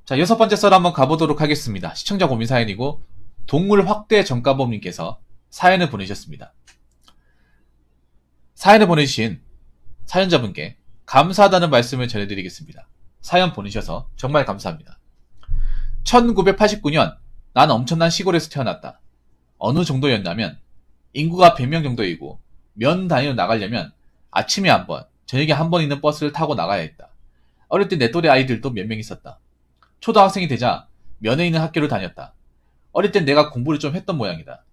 자, 6번째 썰 한번 가보도록 하겠습니다. 시청자 고민 사연이고 동물 확대 전가범님께서 사연을 보내주셨습니다. 사연을 보내주신 사연자분께 감사하다는 말씀을 전해드리겠습니다. 사연 보내주셔서 정말 감사합니다. 1989년 난 엄청난 시골에서 태어났다. 어느 정도였냐면 인구가 100명 정도이고 면 단위로 나가려면 아침에 한 번, 저녁에 한 번 있는 버스를 타고 나가야 했다. 어릴 때 내 또래 아이들도 몇 명 있었다. 초등학생이 되자 면에 있는 학교를 다녔다. 어릴 땐 내가 공부를 좀 했던 모양이다.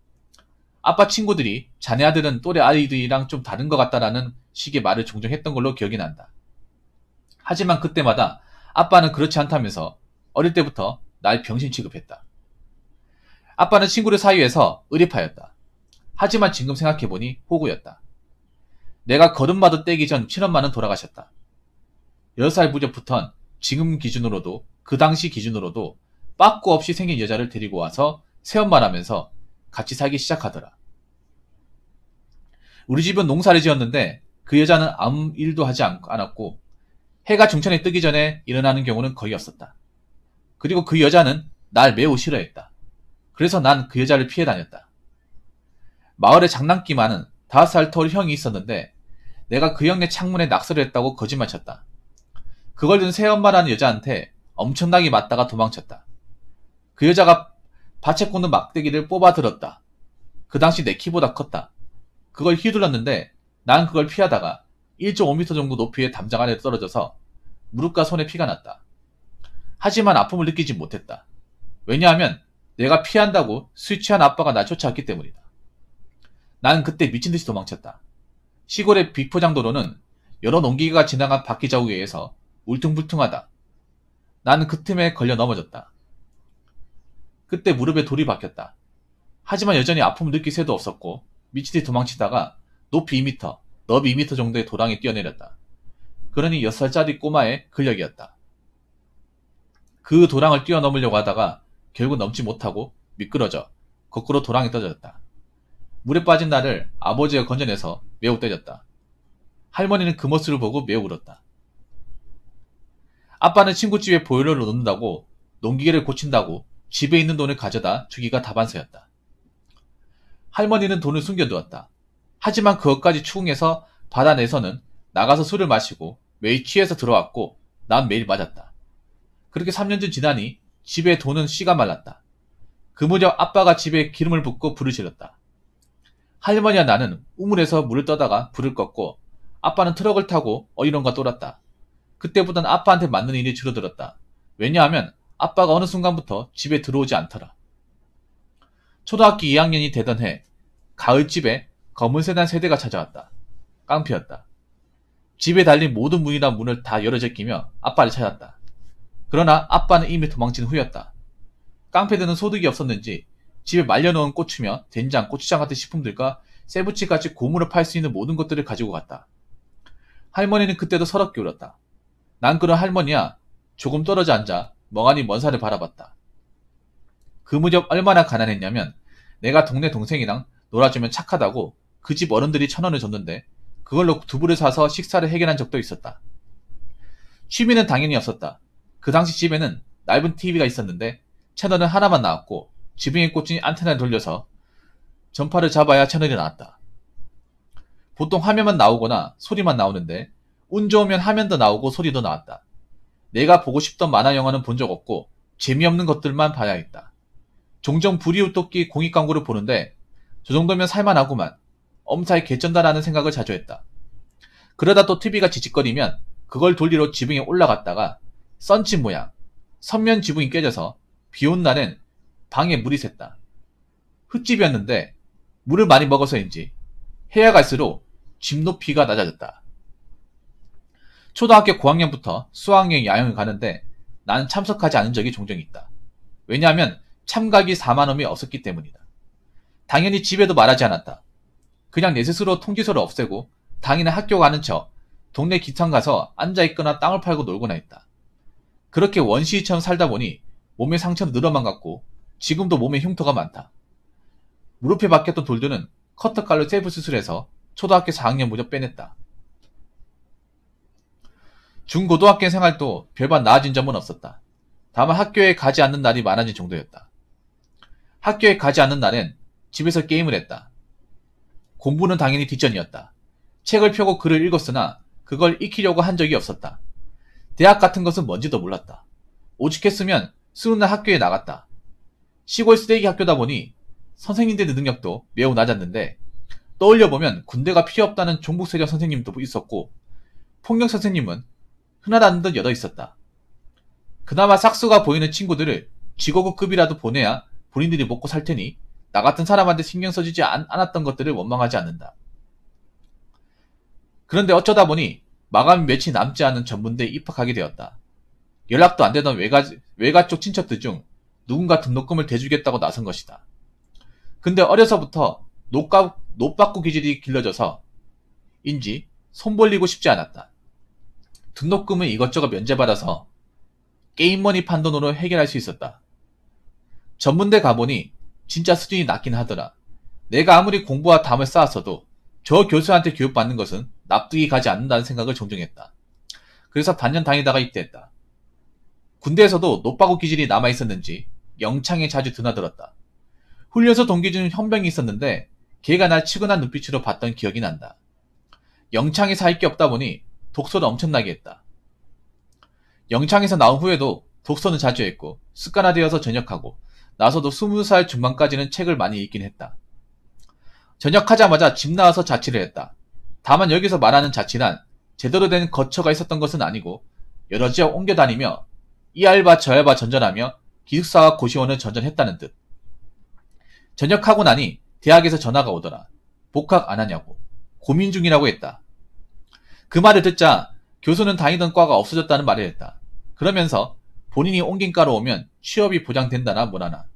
아빠 친구들이 자네 아들은 또래 아이들이랑 좀 다른 것 같다라는 식의 말을 종종 했던 걸로 기억이 난다. 하지만 그때마다 아빠는 그렇지 않다면서 어릴 때부터 날 병신 취급했다. 아빠는 친구들 사이에서 의리파였다. 하지만 지금 생각해보니 호구였다. 내가 걸음마도 떼기 전 친엄마는 돌아가셨다. 6살 무렵부턴 지금 기준으로도 그 당시 기준으로도 빠꾸 없이 생긴 여자를 데리고 와서 새엄마라면서 같이 살기 시작하더라. 우리 집은 농사를 지었는데 그 여자는 아무 일도 하지 않았고 해가 중천에 뜨기 전에 일어나는 경우는 거의 없었다. 그리고 그 여자는 날 매우 싫어했다. 그래서 난 그 여자를 피해 다녔다. 마을에 장난기 많은 5살 터울 형이 있었는데 내가 그 형네 창문에 낙서를 했다고 거짓말 쳤다. 그걸 든 새엄마라는 여자한테 엄청나게 맞다가 도망쳤다. 그 여자가 밭에 꽂는 막대기를 뽑아 들었다. 그 당시 내 키보다 컸다. 그걸 휘둘렀는데 난 그걸 피하다가 1.5m 정도 높이의 담장 아래로 떨어져서 무릎과 손에 피가 났다. 하지만 아픔을 느끼지 못했다. 왜냐하면 내가 피한다고 술 취한 아빠가 날 쫓아왔기 때문이다. 난 그때 미친듯이 도망쳤다. 시골의 비포장도로는 여러 농기계가 지나간 바퀴 자국에 의해서 울퉁불퉁하다. 나는 그 틈에 걸려 넘어졌다. 그때 무릎에 돌이 박혔다. 하지만 여전히 아픔을 느낄 새도 없었고 미치듯이 도망치다가 높이 2m, 너비 2m 정도의 도랑에 뛰어내렸다. 그러니 6살짜리 꼬마의 근력이었다. 그 도랑을 뛰어넘으려고 하다가 결국 넘지 못하고 미끄러져 거꾸로 도랑에 떨어졌다. 물에 빠진 나를 아버지가 건져내서 매우 때렸다. 할머니는 그 모습을 보고 매우 울었다. 아빠는 친구집에 보일러를 놓는다고 농기계를 고친다고 집에 있는 돈을 가져다 주기가 다반사였다. 할머니는 돈을 숨겨두었다. 하지만 그것까지 추궁해서 받아내서는 나가서 술을 마시고 매일 취해서 들어왔고 난 매일 맞았다. 그렇게 3년쯤 지나니 집에 돈은 씨가 말랐다. 그 무렵 아빠가 집에 기름을 붓고 불을 질렀다. 할머니와 나는 우물에서 물을 떠다가 불을 껐고 아빠는 트럭을 타고 어디론가 돌았다. 그때보단 아빠한테 맞는 일이 줄어들었다. 왜냐하면 아빠가 어느 순간부터 집에 들어오지 않더라. 초등학교 2학년이 되던 해 가을집에 검은 세단 세대가 찾아왔다. 깡패였다. 집에 달린 모든 문이나 문을 다 열어 제끼며 아빠를 찾았다. 그러나 아빠는 이미 도망친 후였다. 깡패들은 소득이 없었는지 집에 말려놓은 고추며 된장, 고추장 같은 식품들과 세부치같이 고물을 팔 수 있는 모든 것들을 가지고 갔다. 할머니는 그때도 서럽게 울었다. 난 그런 할머니야 조금 떨어져 앉아 멍하니 먼 산을 바라봤다. 그 무렵 얼마나 가난했냐면 내가 동네 동생이랑 놀아주면 착하다고 그 집 어른들이 1,000원을 줬는데 그걸로 두부를 사서 식사를 해결한 적도 있었다. 취미는 당연히 없었다. 그 당시 집에는 낡은 TV가 있었는데 채널은 하나만 나왔고 지붕에 꽂힌 안테나를 돌려서 전파를 잡아야 채널이 나왔다. 보통 화면만 나오거나 소리만 나오는데 운 좋으면 화면도 나오고 소리도 나왔다. 내가 보고 싶던 만화 영화는 본 적 없고 재미없는 것들만 봐야 했다. 종종 부리우토끼 공익 광고를 보는데 저 정도면 살만하구만. 엄살이 개쩐다라는 생각을 자주 했다. 그러다 또 TV가 지직거리면 그걸 돌리러 지붕에 올라갔다가 썬집 모양, 선면 지붕이 깨져서 비 온 날엔 방에 물이 샜다. 흙집이었는데 물을 많이 먹어서인지 해야 갈수록 집 높이가 낮아졌다. 초등학교 고학년부터 수학여행 야영을 가는데 나는 참석하지 않은 적이 종종 있다. 왜냐하면 참가기 4만원이 없었기 때문이다. 당연히 집에도 말하지 않았다. 그냥 내 스스로 통지서를 없애고 당일에 학교 가는 척 동네 기탕 가서 앉아있거나 땅을 팔고 놀거나 했다. 그렇게 원시처럼 살다 보니 몸에 상처는 늘어만 갔고 지금도 몸에 흉터가 많다. 무릎에 박혔던 돌들은 커터칼로 세부 수술해서 초등학교 4학년 무렵 빼냈다. 중고등학교 생활도 별반 나아진 점은 없었다. 다만 학교에 가지 않는 날이 많아진 정도였다. 학교에 가지 않는 날엔 집에서 게임을 했다. 공부는 당연히 뒷전이었다. 책을 펴고 글을 읽었으나 그걸 익히려고 한 적이 없었다. 대학 같은 것은 뭔지도 몰랐다. 오죽했으면 수능 날 학교에 나갔다. 시골 쓰레기 학교다 보니 선생님들의 능력도 매우 낮았는데 떠올려보면 군대가 필요 없다는 종북세력 선생님도 있었고 폭력 선생님은 흔하다는 듯 여러 있었다. 그나마 싹수가 보이는 친구들을 지고급이라도 보내야 본인들이 먹고 살 테니 나 같은 사람한테 신경 써주지 않았던 것들을 원망하지 않는다. 그런데 어쩌다 보니 마감이 며칠 남지 않은 전문대에 입학하게 되었다. 연락도 안 되던 외가 쪽 친척들 중 누군가 등록금을 대주겠다고 나선 것이다. 근데 어려서부터 노빠꾸 기질이 길러져서 인지 손 벌리고 싶지 않았다. 등록금을 이것저것 면제받아서 게임머니 판돈으로 해결할 수 있었다. 전문대 가보니 진짜 수준이 낮긴 하더라. 내가 아무리 공부와 담을 쌓았어도 저 교수한테 교육받는 것은 납득이 가지 않는다는 생각을 종종 했다. 그래서 반년 다니다가 입대했다. 군대에서도 노빠구 기질이 남아있었는지 영창에 자주 드나들었다. 훈련소 동기 중 현병이 있었는데 걔가 날 치근한 눈빛으로 봤던 기억이 난다. 영창에서 할 게 없다 보니 독서를 엄청나게 했다. 영창에서 나온 후에도 독서는 자주 했고 습관화되어서 전역하고 나서도 20살 중반까지는 책을 많이 읽긴 했다. 전역하자마자 집 나와서 자취를 했다. 다만 여기서 말하는 자취란 제대로 된 거처가 있었던 것은 아니고 여러 지역 옮겨 다니며 이 알바 저 알바 전전하며 기숙사와 고시원을 전전했다는 듯. 전역하고 나니 대학에서 전화가 오더라. 복학 안 하냐고. 고민 중이라고 했다. 그 말을 듣자 교수는 다니던 과가 없어졌다는 말을 했다. 그러면서 본인이 옮긴 과로 오면 취업이 보장된다나 뭐라나.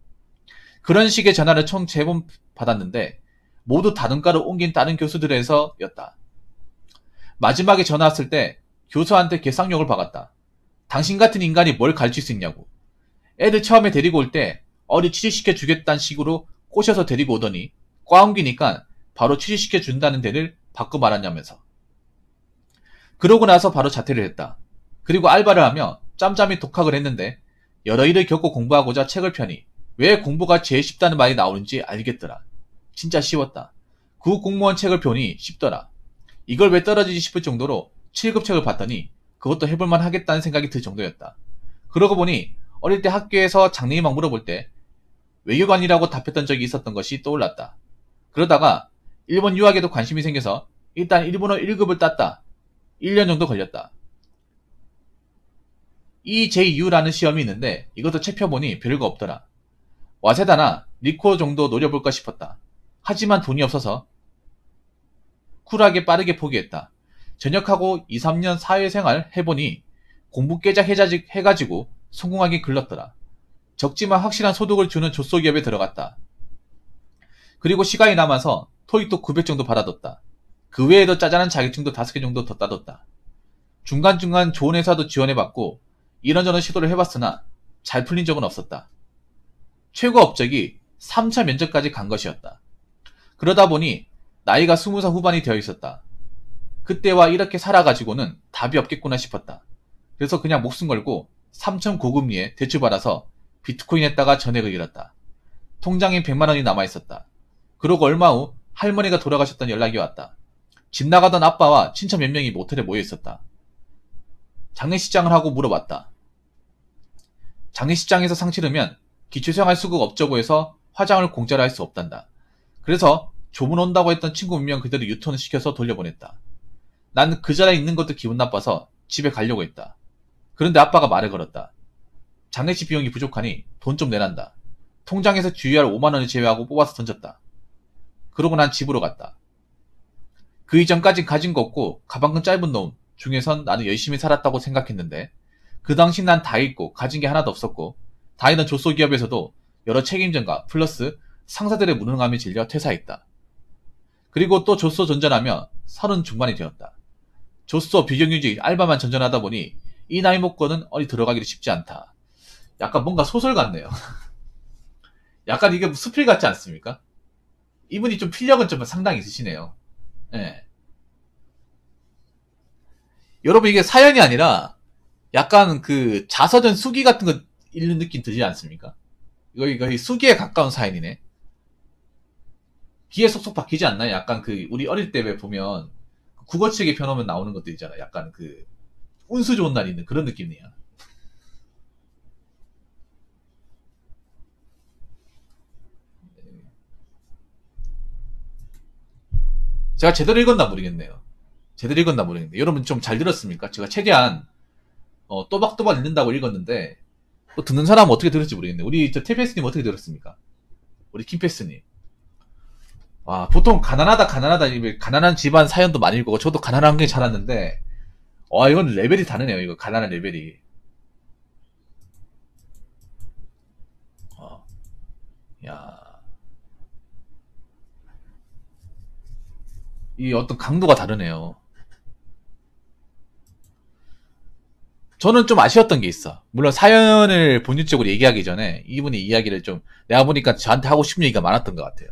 그런 식의 전화를 총 3번 받았는데 모두 다른 과로 옮긴 다른 교수들에서였다. 마지막에 전화 왔을 때 교수한테 개쌍욕을 박았다. 당신 같은 인간이 뭘 가르칠 수 있냐고. 애들 처음에 데리고 올 때 어디 취직시켜 주겠다는 식으로 꼬셔서 데리고 오더니 과 옮기니까 바로 취직시켜 준다는 데를 바꿔 말았냐면서. 그러고 나서 바로 자퇴를 했다. 그리고 알바를 하며 짬짬이 독학을 했는데 여러 일을 겪고 공부하고자 책을 펴니 왜 공부가 제일 쉽다는 말이 나오는지 알겠더라. 진짜 쉬웠다. 그 공무원 책을 펴니 쉽더라. 이걸 왜 떨어지지 싶을 정도로 7급 책을 봤더니 그것도 해볼만 하겠다는 생각이 들 정도였다. 그러고 보니 어릴 때 학교에서 장래희망 막 물어볼 때 외교관이라고 답했던 적이 있었던 것이 떠올랐다. 그러다가 일본 유학에도 관심이 생겨서 일단 일본어 1급을 땄다. 1년 정도 걸렸다. EJU라는 시험이 있는데 이것도 책 펴보니 별거 없더라. 와세다나 리코 정도 노려볼까 싶었다. 하지만 돈이 없어서 쿨하게 빠르게 포기했다. 전역하고 2, 3년 사회생활 해보니 공부 깨작 해가지고 성공하기 글렀더라. 적지만 확실한 소득을 주는 조소기업에 들어갔다. 그리고 시간이 남아서 토익도 900 정도 받아뒀다. 그 외에도 짜잘한 자격증도 5개 정도 더 따뒀다. 중간중간 좋은 회사도 지원해봤고 이런저런 시도를 해봤으나 잘 풀린 적은 없었다. 최고 업적이 3차 면접까지 간 것이었다. 그러다 보니 나이가 20살 후반이 되어 있었다. 그때와 이렇게 살아가지고는 답이 없겠구나 싶었다. 그래서 그냥 목숨 걸고 3천 고금리에 대출받아서 비트코인 했다가 전액을 잃었다. 통장에 100만원이 남아있었다. 그러고 얼마 후 할머니가 돌아가셨던 연락이 왔다. 집 나가던 아빠와 친척 몇 명이 모텔에 모여있었다. 장례식장을 하고 물어봤다. 장례식장에서 상 치르면 기초생활수급 없자고 해서 화장을 공짜로 할 수 없단다. 그래서 조문 온다고 했던 친구 몇 명 그대로 유턴을 시켜서 돌려보냈다. 난 그 자리에 있는 것도 기분 나빠서 집에 가려고 했다. 그런데 아빠가 말을 걸었다. 장례식 비용이 부족하니 돈 좀 내란다. 통장에서 주의할 5만원을 제외하고 뽑아서 던졌다. 그러고 난 집으로 갔다. 그 이전까진 가진 거 없고 가방끈 짧은 놈 중에선 나는 열심히 살았다고 생각했는데 그 당시 난 다 잃고 가진 게 하나도 없었고 다니던 조소기업에서도 여러 책임전가 플러스 상사들의 무능함에 질려 퇴사했다. 그리고 또 조소 전전하며 30 중반이 되었다. 조소 비정규직 알바만 전전하다 보니 이 나이 먹고는 어디 들어가기도 쉽지 않다. 약간 뭔가 소설 같네요. 약간 이게 수필 같지 않습니까? 이분이 좀 필력은 좀 상당히 있으시네요. 네. 여러분 이게 사연이 아니라 약간 그 자서전 수기 같은 거 읽는 느낌 들지 않습니까? 이거 수기에 가까운 사연이네. 귀에 쏙쏙 박히지 않나요? 약간 우리 어릴 때 왜 보면 국어책에 펴놓으면 나오는 것들 있잖아. 약간 운수 좋은 날 있는 그런 느낌이야. 제가 제대로 읽었나 모르겠네요. 제대로 읽었나 모르겠네요. 여러분 좀 잘 들었습니까? 제가 최대한 또박또박 읽는다고 읽었는데 또 듣는 사람은 어떻게 들을지 모르겠네요. 우리 테페스님 어떻게 들었습니까? 우리 김페스님. 와, 보통 가난하다 가난한 집안 사연도 많이 읽고 저도 가난한 게 자랐는데 와, 이건 레벨이 다르네요. 이거 가난한 레벨이. 어, 야, 이 어떤 강도가 다르네요. 저는 좀 아쉬웠던 게 있어. 물론 사연을 본질적으로 얘기하기 전에 이분이 이야기를 좀 내가 보니까 저한테 하고 싶은 얘기가 많았던 것 같아요.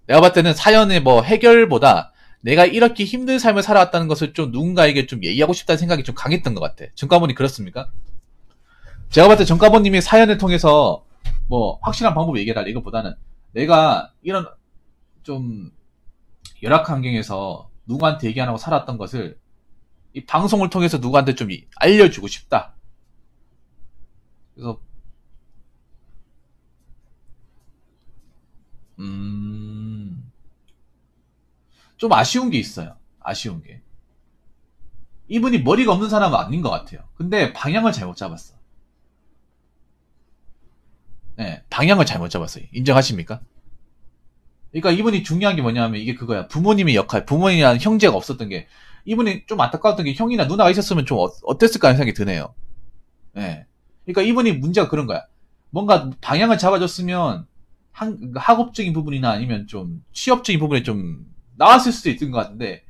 내가 봤을 때는 사연의 뭐 해결보다 내가 이렇게 힘든 삶을 살아왔다는 것을 좀 누군가에게 좀 얘기하고 싶다는 생각이 좀 강했던 것 같아. 정가모님 그렇습니까? 제가 봤을 때 정가모님이 사연을 통해서 뭐 확실한 방법을 얘기해달라 이것보다는 내가 이런 좀 열악한 환경에서 누구한테 얘기 안 하고 살았던 것을 이 방송을 통해서 누구한테 좀 알려주고 싶다. 그래서 좀 아쉬운 게 있어요. 아쉬운 게. 이분이 머리가 없는 사람은 아닌 것 같아요. 근데 방향을 잘못 잡았어. 네, 방향을 잘못 잡았어요. 인정하십니까? 그러니까 이분이 중요한 게 뭐냐면 이게 그거야. 부모님의 역할, 부모님이랑 형제가 없었던 게 이분이 좀 안타까웠던 게 형이나 누나가 있었으면 좀 어땠을까 하는 생각이 드네요. 네. 그러니까 이분이 문제가 그런 거야. 뭔가 방향을 잡아줬으면 학업적인 부분이나 아니면 좀 취업적인 부분에 좀 나왔을 수도 있던 것 같은데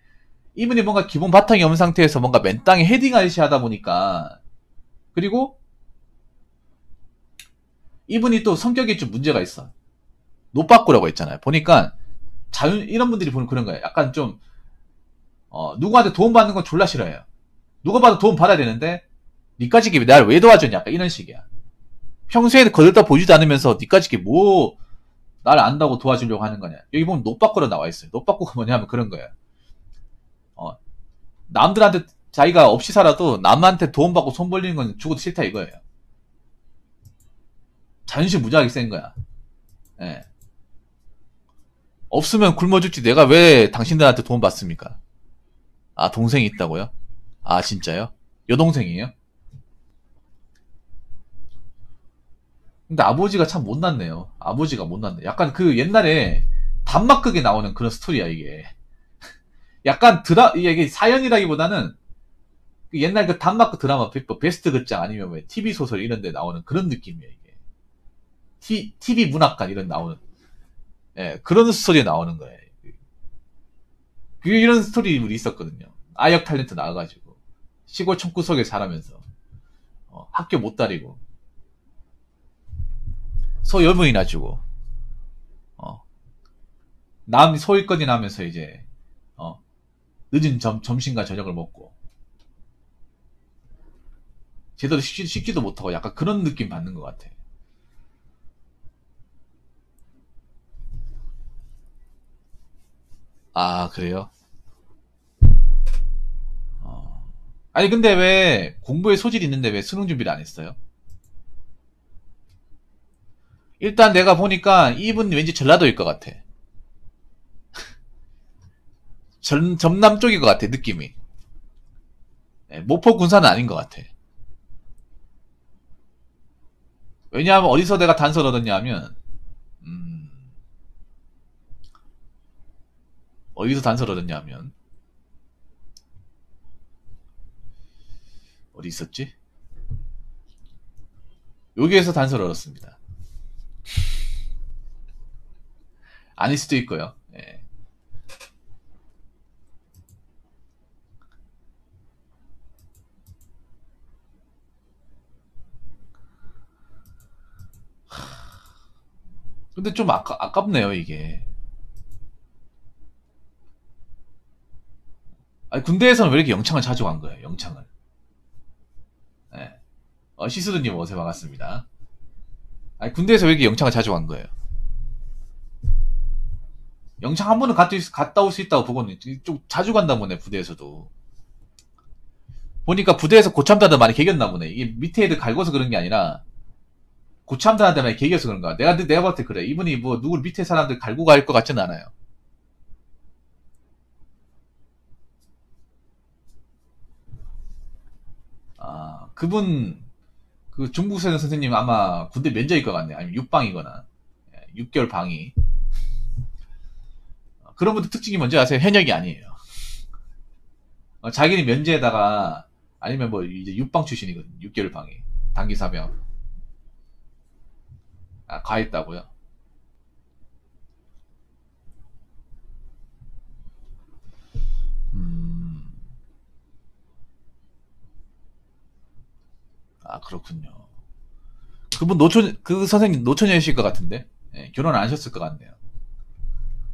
이분이 뭔가 기본 바탕이 없는 상태에서 뭔가 맨 땅에 헤딩하듯이 하다 보니까 그리고 이분이 또 성격이 좀 문제가 있어. 노빠꾸라고 했잖아요. 보니까 이런 분들이 보는 그런 거예요. 약간 좀 누구한테 도움 받는 건 졸라 싫어해요. 누가 봐도 도움 받아야 되는데 니까지 게 나를 왜 도와줬냐? 약간 이런 식이야. 평소에 거들떠 보지도 않으면서 니까지 게 뭐 나를 안다고 도와주려고 하는 거냐? 여기 보면 노빠꾸로 나와 있어요. 노빠꾸가 뭐냐면 그런 거예요. 남들한테 자기가 없이 살아도 남한테 도움받고 손 벌리는 건 죽어도 싫다 이거예요. 자존심 무지하게 센 거야. 예. 없으면 굶어 죽지 내가 왜 당신들한테 도움 받습니까? 아, 동생이 있다고요? 아, 진짜요? 여동생이에요? 근데 아버지가 참 못났네요. 아버지가 못났네. 약간 옛날에 단막극에 나오는 그런 스토리야, 이게. 약간 이게 사연이라기보다는 옛날 단막극 드라마, 베스트 극장 아니면 왜 TV 소설 이런 데 나오는 그런 느낌이야, 이게. TV 문학관 이런 나오는. 예, 그런 스토리에 나오는 거예요. 이런 스토리물이 있었거든요. 아역 탤런트 나와가지고. 시골 촌구석에 살아면서. 학교 못 다니고. 소여문이나 주고. 남 소일거리나 하면서 이제, 늦은 점심과 저녁을 먹고. 제대로 씻지도 못하고 약간 그런 느낌 받는 것 같아. 아, 그래요? 아니, 근데 왜 공부에 소질이 있는데 왜 수능 준비를 안 했어요? 일단 내가 보니까 이분 왠지 전라도일 것 같아. 전남 쪽일 것 같아, 느낌이. 네, 모포 군사는 아닌 것 같아. 왜냐하면 어디서 내가 단서를 얻었냐 하면, 어디서 단서를 얻었냐 하면, 어디 있었지? 여기에서 단서를 얻었습니다. 아닐 수도 있고요. 예. 근데 좀 아깝네요, 이게. 아니, 군대에서는 왜 이렇게 영창을 자주 간 거예요, 영창을. 예. 시스루님 어서 반갑습니다. 아니, 군대에서 왜 이렇게 영창을 자주 간 거예요? 영창 한 번은 갔다 올 수 있다고 보고는 좀 자주 간다 보네, 부대에서도. 보니까 부대에서 고참자들 많이 개겼나 보네. 이게 밑에 애들 갈고서 그런 게 아니라, 고참자한테 많이 개겨서 그런가. 내가 봤을 때 그래. 이분이 뭐, 누굴 밑에 사람들 갈고 갈 것 같지는 않아요. 아, 그 중국에서 선생님 아마 군대 면제일 것 같네. 아니면 육방이거나. 6개월 방위. 그런 분들 특징이 뭔지 아세요? 현역이 아니에요. 자기는 면제에다가 아니면 뭐 이제 육방 출신이거든. 6개월 방위. 단기 사병. 아, 가했다고요? 음, 아, 그렇군요. 그 선생님 노처녀이실 것 같은데? 예, 결혼 안 하셨을 것 같네요.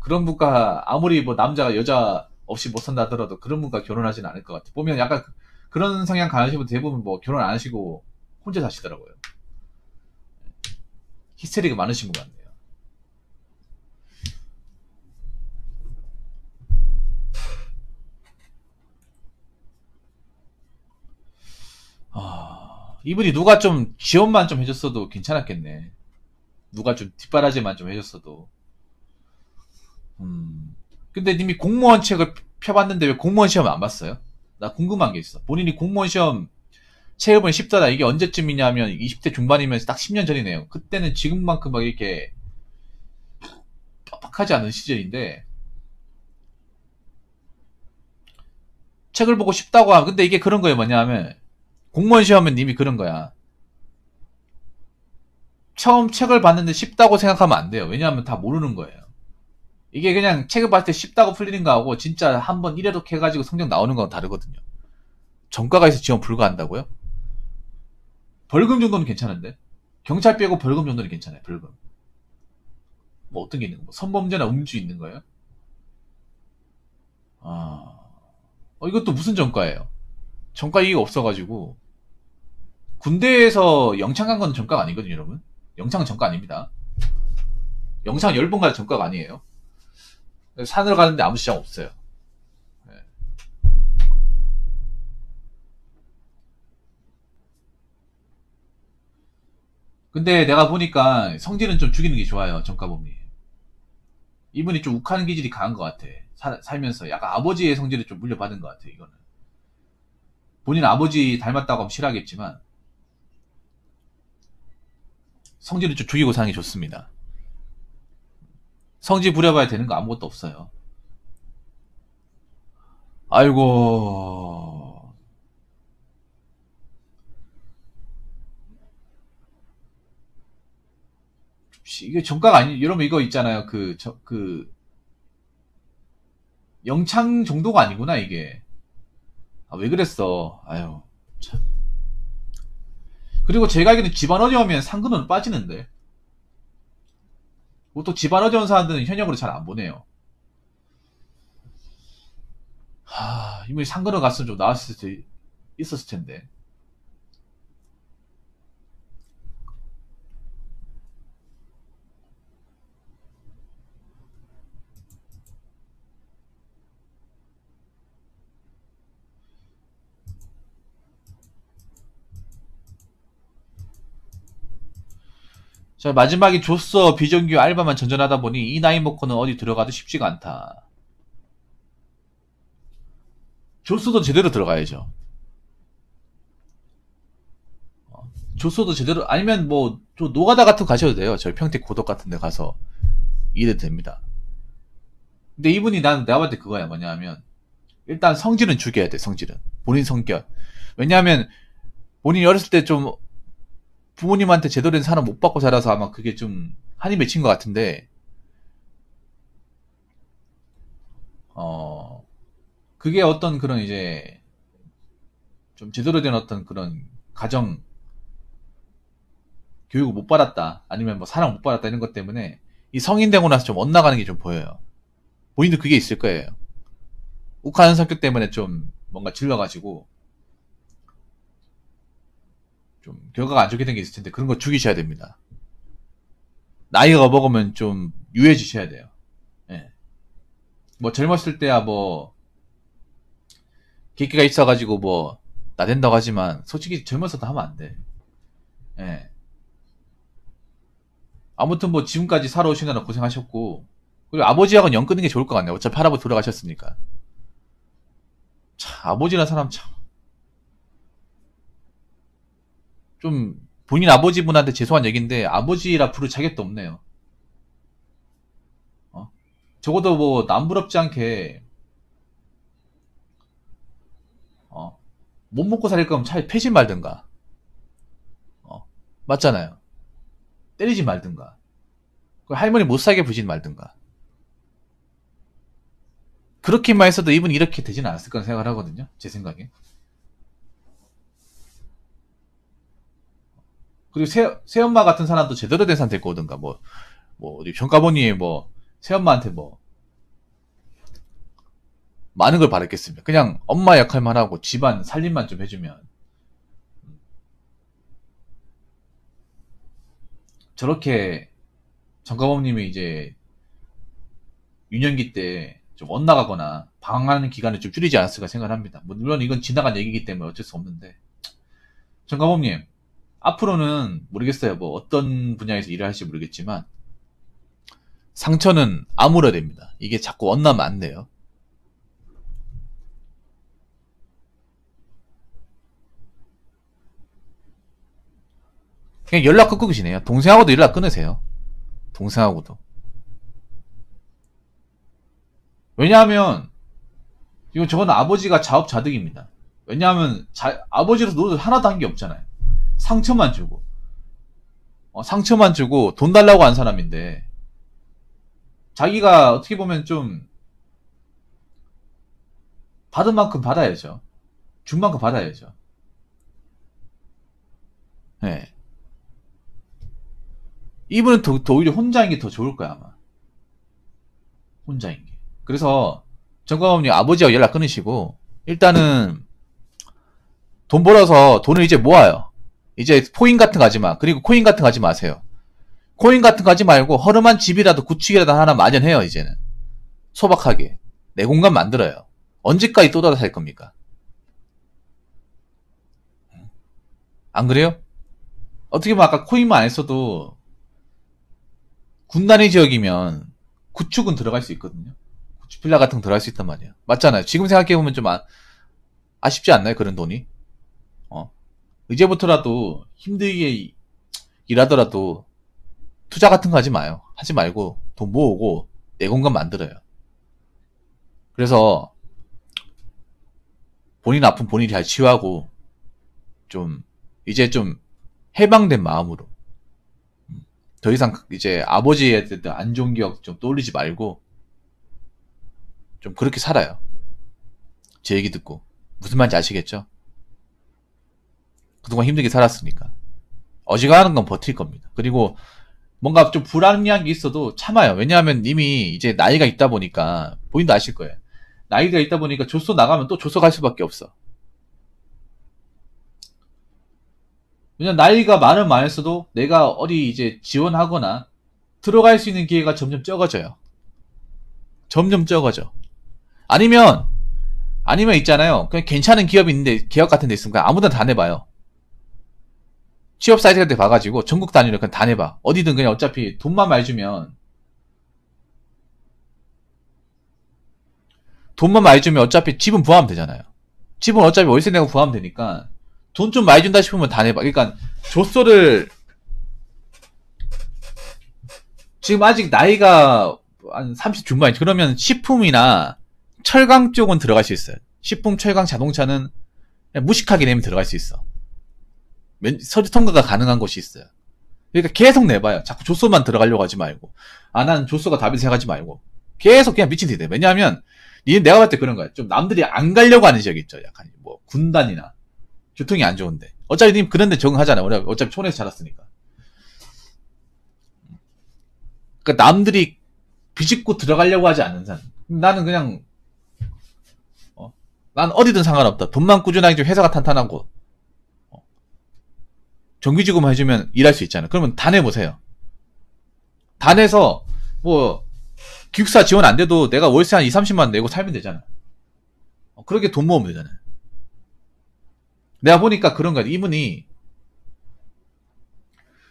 그런 분과 아무리 뭐 남자가 여자 없이 못 산다 하더라도 그런 분과 결혼하지는 않을 것 같아요. 보면 약간 그런 성향 강하신 분 대부분 뭐 결혼 안 하시고 혼자 사시더라고요. 히스테리가 많으신 분 같네요. 이분이 누가 좀 지원만 좀 해줬어도 괜찮았겠네. 누가 좀 뒷바라지만 좀 해줬어도. 근데 님이 공무원 책을 펴봤는데 왜 공무원 시험을 안 봤어요? 나 궁금한 게 있어. 본인이 공무원 시험 체험을 쉽더라. 이게 언제쯤이냐면 20대 중반이면 딱 10년 전이네요. 그때는 지금만큼 막 이렇게 빡빡하지 않은 시절인데 책을 보고 쉽다고 하면 근데 이게 그런 거예요. 뭐냐면 공무원 시험은 이미 그런 거야. 처음 책을 봤는데 쉽다고 생각하면 안 돼요. 왜냐하면 다 모르는 거예요. 이게 그냥 책을 봤을 때 쉽다고 풀리는 거하고 진짜 한번 이래독 해가지고 성적 나오는 건 다르거든요. 전과가 있어 지원 불가한다고요? 벌금 정도는 괜찮은데? 경찰 빼고 벌금 정도는 괜찮아요. 벌금. 뭐 어떤 게 있는 거? 뭐 성범죄나 음주 있는 거예요? 아, 이것도 무슨 전과예요? 전과 이익 없어가지고 군대에서 영창 간 건 전과가 아니거든요, 여러분. 영창은 전과 아닙니다. 영창 10번 가도 전과가 아니에요. 산으로 가는데 아무 지장 없어요. 네. 근데 내가 보니까 성질은 좀 죽이는 게 좋아요, 전과범이. 이분이 좀 욱하는 기질이 강한 것 같아. 살면서 약간 아버지의 성질을 좀 물려받은 것 같아, 이거는. 본인 아버지 닮았다고 하면 싫어하겠지만 성질을 좀 죽이고 사는 게 좋습니다. 성질 부려봐야 되는 거 아무것도 없어요. 아이고, 이게 정가가 아니, 여러분 이거 있잖아요. 영창 정도가 아니구나, 이게. 아, 왜 그랬어. 아유, 참. 그리고 제가 알기로는 집안 어려우면 상근은 빠지는데. 보통 집안 어려운 사람들은 현역으로 잘 안 보내요. 이미 상근을 갔으면 좀 나았을 때, 있었을 텐데. 자, 마지막에 조서 비정규 알바만 전전하다 보니 이 나이 먹고는 어디 들어가도 쉽지가 않다. 조서도 제대로 들어가야죠. 조서도 제대로 아니면 뭐 저 노가다 같은 거 가셔도 돼요. 저희 평택 고덕 같은 데 가서 일해도 됩니다. 근데 이분이 내가 봤을 때 그거야. 뭐냐면 일단 성질은 죽여야 돼. 성질은 본인 성격. 왜냐하면 본인이 어렸을 때 좀 부모님한테 제대로 된 사람 못 받고 자라서 아마 그게 좀 한이 맺힌 것 같은데 어 그게 어떤 그런 이제 좀 제대로 된 어떤 그런 가정 교육을 못 받았다 아니면 뭐 사랑 못 받았다 이런 것 때문에 이 성인 되고 나서 좀 엇나가는 게 좀 보여요. 본인도 그게 있을 거예요. 욱하는 성격 때문에 좀 뭔가 질러가지고 좀 결과가 안 좋게 된 게 있을 텐데 그런 거 죽이셔야 됩니다. 나이가 먹으면 좀 유해지셔야 돼요. 예. 뭐 젊었을 때야 뭐 계기가 있어가지고 뭐 나댄다고 하지만 솔직히 젊었어도 하면 안 돼. 예. 아무튼 뭐 지금까지 살아오시느라 고생하셨고 그리고 아버지하고는 연 끊는 게 좋을 것 같네요. 어차피 할아버지 돌아가셨으니까. 참 아버지란 사람 참 좀 본인 아버지분한테 죄송한 얘기인데 아버지라 부를 자격도 없네요. 어? 적어도 뭐 남부럽지 않게 못 먹고 살 거면 차라리 패지 말든가. 맞잖아요. 때리지 말든가. 할머니 못 살게 부리지 말든가. 그렇게만 했어도 이분이 이렇게 되지는 않았을 거라 생각을 하거든요. 제 생각에. 그리고 새엄마 같은 사람도 제대로 된 사람 데리고 오든가, 우리 평가보니 새엄마한테 많은 걸 바랬겠습니다. 그냥 엄마 역할만 하고 집안 살림만 좀 해주면. 저렇게 정가범님이 이제 유년기 때 좀 엇나가거나 방황하는 기간을 좀 줄이지 않았을까 생각합니다. 물론 이건 지나간 얘기이기 때문에 어쩔 수 없는데. 정가범님, 앞으로는 모르겠어요. 뭐 어떤 분야에서 일을 할지 모르겠지만 상처는 아물어야 됩니다. 이게 자꾸 엇나면 안 돼요. 그냥 연락 끊고 계시네요. 동생하고도 연락 끊으세요. 동생하고도. 왜냐하면 이건 저건 아버지가 자업자득입니다. 왜냐하면 아버지로서 노릇 하나도 한 게 없잖아요. 상처만 주고 상처만 주고 돈 달라고 한 사람인데 자기가 어떻게 보면 좀 받은 만큼 받아야죠. 준 만큼 받아야죠. 네. 이분은 더 오히려 혼자인 게 더 좋을 거야 아마. 혼자인 게. 그래서 정광훈님 아버지하고 연락 끊으시고 일단은 돈 벌어서 돈을 이제 모아요. 이제 코인 같은 거 하지 마. 그리고 코인 같은 거 하지 마세요. 코인 같은 거 하지 말고 허름한 집이라도 구축이라도 하나 마련해요. 이제는 소박하게 내 공간 만들어요. 언제까지 또 돌아 살 겁니까? 안 그래요? 어떻게 보면 아까 코인만 안 했어도 군단위 지역이면 구축은 들어갈 수 있거든요. 구축 빌라 같은 거 들어갈 수 있단 말이에요. 맞잖아요. 지금 생각해보면 좀 아쉽지 않나요? 그런 돈이? 이제부터라도 힘들게 일하더라도 투자 같은 거 하지 마요. 하지 말고 돈 모으고 내 공간 만들어요. 그래서 본인 아픈 본인이 잘 치유하고 이제 좀 해방된 마음으로 더 이상 이제 아버지에 대한 안 좋은 기억 좀 떠올리지 말고 좀 그렇게 살아요. 제 얘기 듣고 무슨 말인지 아시겠죠? 그동안 힘들게 살았으니까 어지간한 건 버틸 겁니다. 그리고 뭔가 좀 불합리한 게 있어도 참아요. 왜냐하면 이미 이제 나이가 있다 보니까 본인도 아실 거예요. 나이가 있다 보니까 조소 나가면 또 조소 갈 수밖에 없어. 왜냐면 나이가 많을수록 내가 어디 이제 지원하거나 들어갈 수 있는 기회가 점점 적어져요. 점점 적어져. 아니면 있잖아요. 그냥 괜찮은 기업이 있는데 기업 같은 데 있으면 아무데나 다 내봐요. 취업 사이트 같은 데 봐가지고 전국 단위로 그냥 다 내봐. 어디든 그냥 어차피 돈만 많이 주면 어차피 집은 부과하면 되잖아요. 집은 어차피 월세 내고 부과하면 되니까 돈 좀 많이 준다 싶으면 다 내봐. 그러니까 조소를 지금 아직 나이가 한 30 중반이지. 그러면 식품이나 철강 쪽은 들어갈 수 있어요. 식품, 철강, 자동차는 그냥 무식하게 내면 들어갈 수 있어. 서류 통과가 가능한 곳이 있어요. 그러니까 계속 내봐요. 자꾸 조소만 들어가려고 하지 말고. 난 조소가 답이다 생각하지 말고. 계속 그냥 미친 듯이 돼. 왜냐하면 내가 봤을 때 그런 거야. 좀 남들이 안 가려고 하는 지역이 있죠. 약간 군단이나 교통이 안 좋은데. 어차피 님 그런 데 적응하잖아요. 우리가 어차피 촌에서 자랐으니까. 그러니까 남들이 비집고 들어가려고 하지 않는 사람. 나는 그냥 난 어디든 상관없다. 돈만 꾸준하게 좀 회사가 탄탄하고 정규직으로만 해주면 일할 수 있잖아요. 그러면 다 내보세요. 다 내서 뭐 기숙사 지원 안 돼도 내가 월세 한 2, 30만 내고 살면 되잖아. 그렇게 돈 모으면 되잖아요. 내가 보니까 그런 거야. 이분이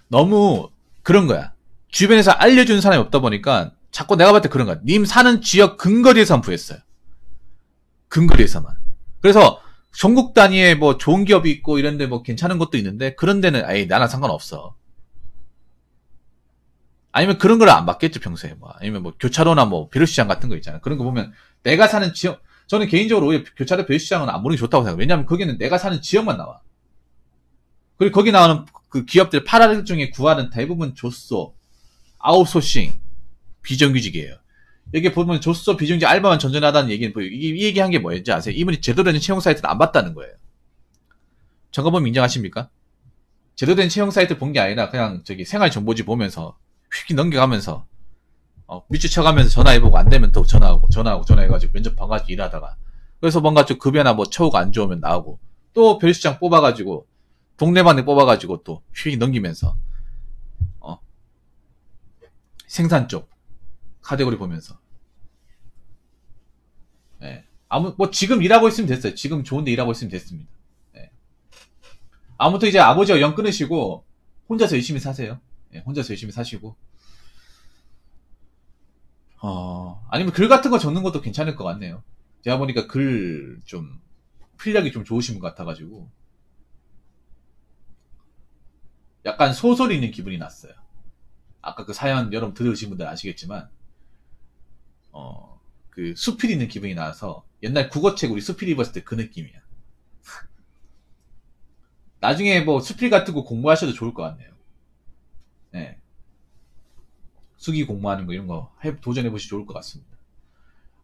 너무 그런 거야. 주변에서 알려주는 사람이 없다 보니까 자꾸 내가 봤을 때 그런 거야. 님 사는 지역 근거리에서만 부했어요. 근거리에서만. 그래서 전국 단위에 뭐 좋은 기업이 있고 이런데 뭐 괜찮은 것도 있는데 그런 데는 아예 나랑 상관없어. 아니면 그런 걸 안 받겠죠, 평소에. 뭐. 아니면 뭐 교차로나 뭐 비료시장 같은 거 있잖아. 그런 거 보면 내가 사는 지역, 저는 개인적으로 오히려 교차로 비료시장은 안 보는 게 좋다고 생각해요. 왜냐면 거기는 내가 사는 지역만 나와. 그리고 거기 나오는 그 기업들 8할 중에 9할은 대부분 조소, 아웃소싱, 비정규직이에요. 여기 보면 조소, 비정규직 알바만 전전하다는 얘기는 이 얘기한 게 뭐였지 아세요? 이분이 제대로 된 채용 사이트를 안 봤다는 거예요. 점검범 인정하십니까? 제대로 된 채용 사이트 본 게 아니라 그냥 저기 생활정보지 보면서 휙 넘겨가면서 밑줄 쳐가면서 전화해보고 안 되면 또 전화해가지고 면접 봐가지고 일하다가 그래서 뭔가 좀 급여나 뭐 처우가 안 좋으면 나오고 또 별시장 뽑아가지고 동네반에 뽑아가지고 또 휙 넘기면서 생산 쪽 카테고리 보면서 예. 뭐 지금 일하고 있으면 됐어요. 지금 좋은데 일하고 있으면 됐습니다. 예. 아무튼 이제 아버지와 연 끊으시고 혼자서 열심히 사세요. 예, 혼자서 열심히 사시고 아니면 글 같은 거 적는 것도 괜찮을 것 같네요. 제가 보니까 글 좀 필력이 좀 좋으신 것 같아가지고 약간 소설 읽는 기분이 났어요. 아까 그 사연 여러분 들으신 분들 아시겠지만 그 수필 읽는 기분이 나서 옛날 국어책 우리 수필 읽었을 때 그 느낌이야. 나중에 뭐 수필 같은 거 공부하셔도 좋을 것 같네요. 네. 수기 공부하는 거 이런 거 도전해보시 좋을 것 같습니다.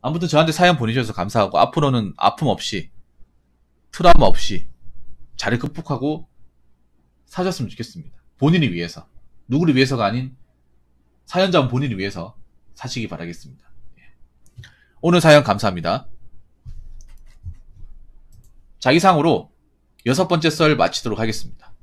아무튼 저한테 사연 보내주셔서 감사하고 앞으로는 아픔 없이 트라우마 없이 잘 극복하고 사셨으면 좋겠습니다. 본인을 위해서. 누구를 위해서가 아닌 사연자분 본인을 위해서 사시기 바라겠습니다. 오늘 사연 감사합니다. 자기상으로 6번째 썰 마치도록 하겠습니다.